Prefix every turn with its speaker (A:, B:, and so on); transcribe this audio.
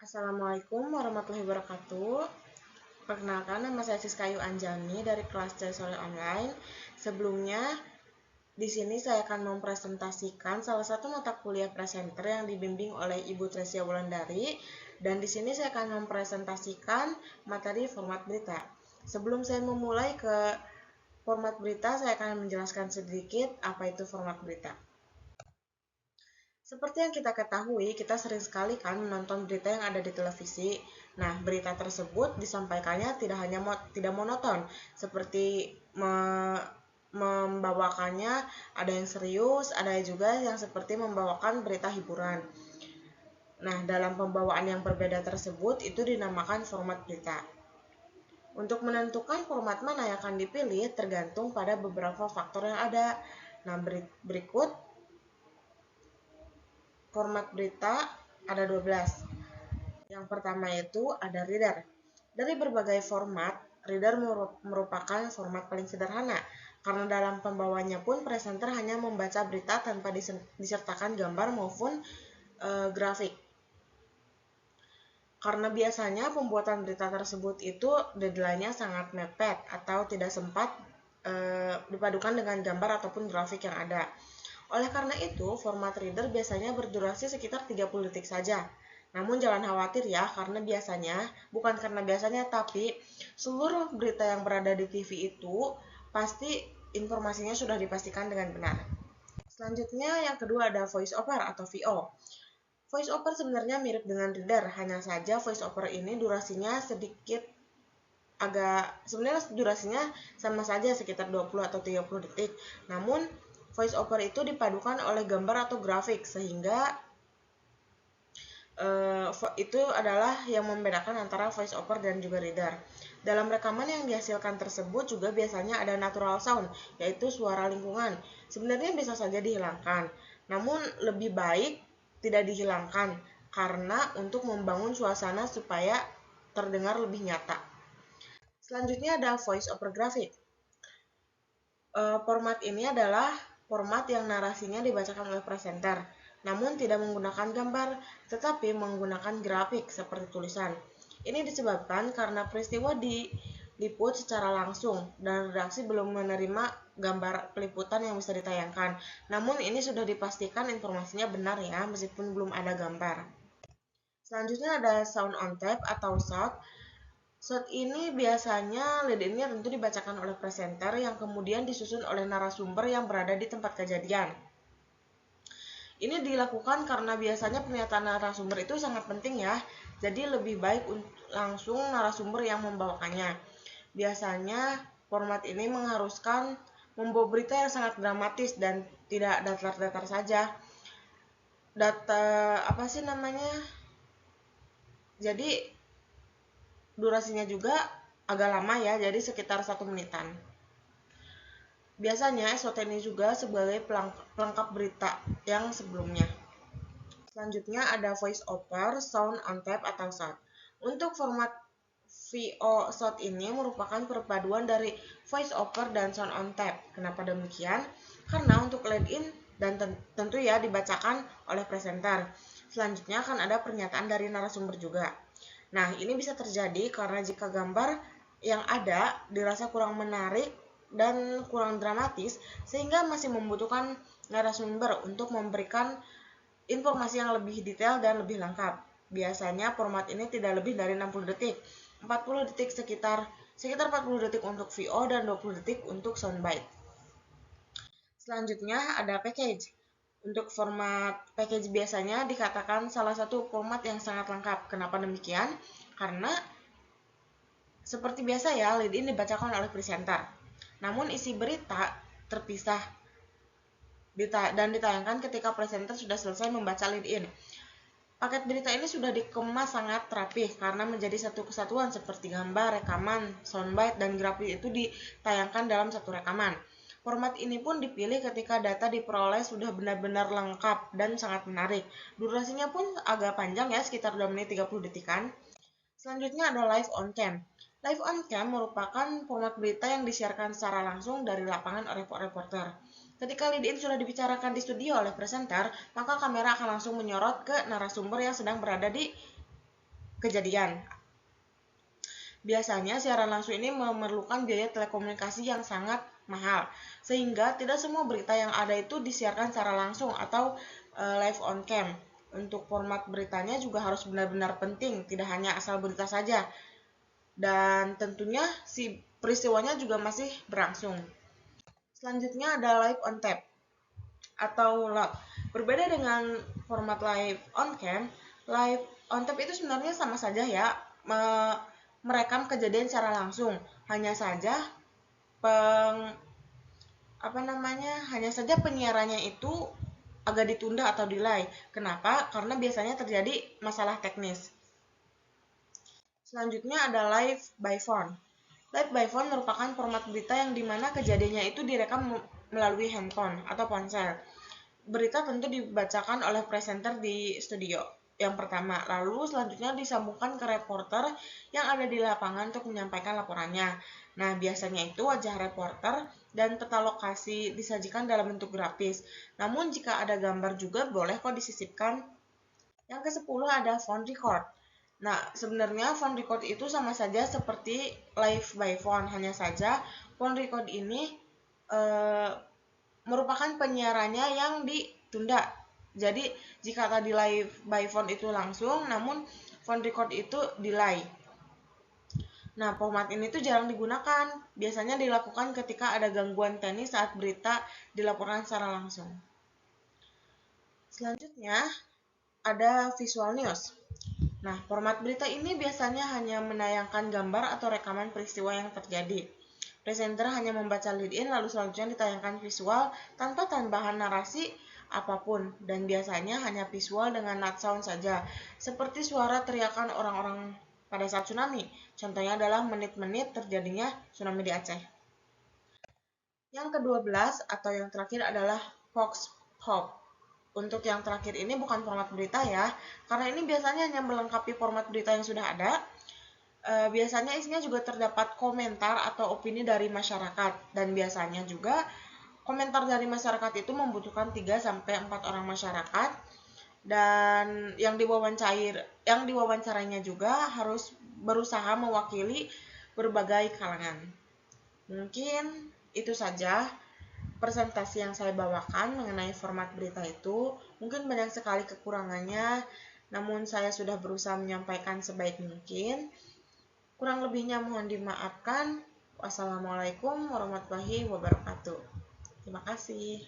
A: Assalamualaikum warahmatullahi wabarakatuh. Perkenalkan, nama saya Siskayu Anjani dari kelas C Sore Online. Sebelumnya, di sini saya akan mempresentasikan salah satu mata kuliah presenter yang dibimbing oleh Ibu Tresia Wulandari, dan di sini saya akan mempresentasikan materi format berita. Sebelum saya memulai ke format berita, saya akan menjelaskan sedikit apa itu format berita. Seperti yang kita ketahui, kita sering sekali kan menonton berita yang ada di televisi. Nah, berita tersebut disampaikannya tidak monoton, seperti membawakannya ada yang serius, ada juga yang seperti membawakan berita hiburan. Nah, dalam pembawaan yang berbeda tersebut itu dinamakan format berita. Untuk menentukan format mana yang akan dipilih tergantung pada beberapa faktor yang ada. Nah, berikut format berita ada 12. Yang pertama itu ada reader. Dari berbagai format, reader merupakan format paling sederhana, karena dalam pembawanya pun presenter hanya membaca berita tanpa disertakan gambar maupun grafik. Karena biasanya pembuatan berita tersebut itu deadline-nya sangat mepet atau tidak sempat dipadukan dengan gambar ataupun grafik yang ada. Oleh karena itu, format reader biasanya berdurasi sekitar 30 detik saja. Namun jangan khawatir ya, bukan karena biasanya, tapi seluruh berita yang berada di TV itu pasti informasinya sudah dipastikan dengan benar. Selanjutnya yang kedua ada voice over atau VO. Voice over sebenarnya mirip dengan reader, hanya saja voice over ini durasinya sebenarnya durasinya sama saja sekitar 20 atau 30 detik. Namun voice over itu dipadukan oleh gambar atau grafik, sehingga itu adalah yang membedakan antara voice over dan juga reader. Dalam rekaman yang dihasilkan tersebut juga biasanya ada natural sound, yaitu suara lingkungan. Sebenarnya bisa saja dihilangkan, namun lebih baik tidak dihilangkan karena untuk membangun suasana supaya terdengar lebih nyata. Selanjutnya ada voice over graphic. Format ini adalah format yang narasinya dibacakan oleh presenter, namun tidak menggunakan gambar, tetapi menggunakan grafik seperti tulisan. Ini disebabkan karena peristiwa diliput secara langsung dan redaksi belum menerima gambar peliputan yang bisa ditayangkan. Namun ini sudah dipastikan informasinya benar ya, meskipun belum ada gambar. Selanjutnya ada sound on tape atau SOT. SOT ini biasanya lead-in-nya tentu dibacakan oleh presenter yang kemudian disusun oleh narasumber yang berada di tempat kejadian. Ini dilakukan karena biasanya pernyataan narasumber itu sangat penting ya, jadi lebih baik langsung narasumber yang membawakannya. Biasanya format ini mengharuskan membawa berita yang sangat dramatis dan tidak datar-datar saja. Jadi durasinya juga agak lama ya, jadi sekitar 1 menitan. Biasanya SOT ini juga sebagai pelengkap berita yang sebelumnya. Selanjutnya ada voice over, sound on tape atau SOT. Untuk format VO SOT ini merupakan perpaduan dari voice over dan sound on tape. Kenapa demikian? Karena untuk lead in dan tentu ya dibacakan oleh presenter. Selanjutnya akan ada pernyataan dari narasumber juga. Nah, ini bisa terjadi karena jika gambar yang ada dirasa kurang menarik dan kurang dramatis, sehingga masih membutuhkan narasumber untuk memberikan informasi yang lebih detail dan lebih lengkap. Biasanya format ini tidak lebih dari 60 detik. 40 detik sekitar 40 detik untuk VO dan 20 detik untuk soundbite. Selanjutnya ada package. Untuk format package biasanya dikatakan salah satu format yang sangat lengkap. Kenapa demikian? Karena seperti biasa ya, lead-in dibacakan oleh presenter. Namun isi berita terpisah dan ditayangkan ketika presenter sudah selesai membaca lead-in. Paket berita ini sudah dikemas sangat rapih karena menjadi satu kesatuan seperti gambar, rekaman, soundbite, dan grafik itu ditayangkan dalam satu rekaman. Format ini pun dipilih ketika data diperoleh sudah benar-benar lengkap dan sangat menarik. Durasinya pun agak panjang ya, sekitar 2 menit 30 detikan. Selanjutnya ada live on cam. Live on cam merupakan format berita yang disiarkan secara langsung dari lapangan oleh reporter. Ketika lead-in sudah dibicarakan di studio oleh presenter, maka kamera akan langsung menyorot ke narasumber yang sedang berada di kejadian. Biasanya siaran langsung ini memerlukan biaya telekomunikasi yang sangat mahal, sehingga tidak semua berita yang ada itu disiarkan secara langsung atau live on cam. Untuk format beritanya juga harus benar-benar penting, tidak hanya asal berita saja. Dan tentunya si peristiwanya juga masih berlangsung. Selanjutnya ada live on tape atau LOT. Berbeda dengan format live on cam, live on tape itu sebenarnya sama saja ya, merekam kejadian secara langsung. Hanya saja penyiarannya itu agak ditunda atau delay. Kenapa? Karena biasanya terjadi masalah teknis. Selanjutnya ada live by phone. Live by phone merupakan format berita yang dimana kejadiannya itu direkam melalui handphone atau ponsel. Berita tentu dibacakan oleh presenter di studio yang pertama, lalu selanjutnya disambungkan ke reporter yang ada di lapangan untuk menyampaikan laporannya. Nah, biasanya itu wajah reporter dan peta lokasi disajikan dalam bentuk grafis. Namun jika ada gambar juga boleh kok disisipkan. Yang ke-10 ada phone record. Nah, sebenarnya phone record itu sama saja seperti live by phone, hanya saja phone record ini merupakan penyiarannya yang ditunda. Jadi, jika tadi live by phone itu langsung, namun phone record itu delay. Nah, format ini tuh jarang digunakan. Biasanya dilakukan ketika ada gangguan teknis saat berita dilaporkan secara langsung. Selanjutnya, ada visual news. Nah, format berita ini biasanya hanya menayangkan gambar atau rekaman peristiwa yang terjadi. Presenter hanya membaca lead-in lalu selanjutnya ditayangkan visual tanpa tambahan narasi apapun, dan biasanya hanya visual dengan not sound saja, seperti suara teriakan orang-orang pada saat tsunami. Contohnya adalah menit-menit terjadinya tsunami di Aceh. Yang ke-12 atau yang terakhir adalah Vox Pop. Untuk yang terakhir ini bukan format berita ya, karena ini biasanya hanya melengkapi format berita yang sudah ada. Biasanya isinya juga terdapat komentar atau opini dari masyarakat, dan biasanya juga komentar dari masyarakat itu membutuhkan 3-4 orang masyarakat, dan yang diwawancarainya juga harus berusaha mewakili berbagai kalangan. Mungkin itu saja presentasi yang saya bawakan mengenai format berita itu. Mungkin banyak sekali kekurangannya, namun saya sudah berusaha menyampaikan sebaik mungkin. Kurang lebihnya mohon dimaafkan. Wassalamualaikum warahmatullahi wabarakatuh. Terima kasih.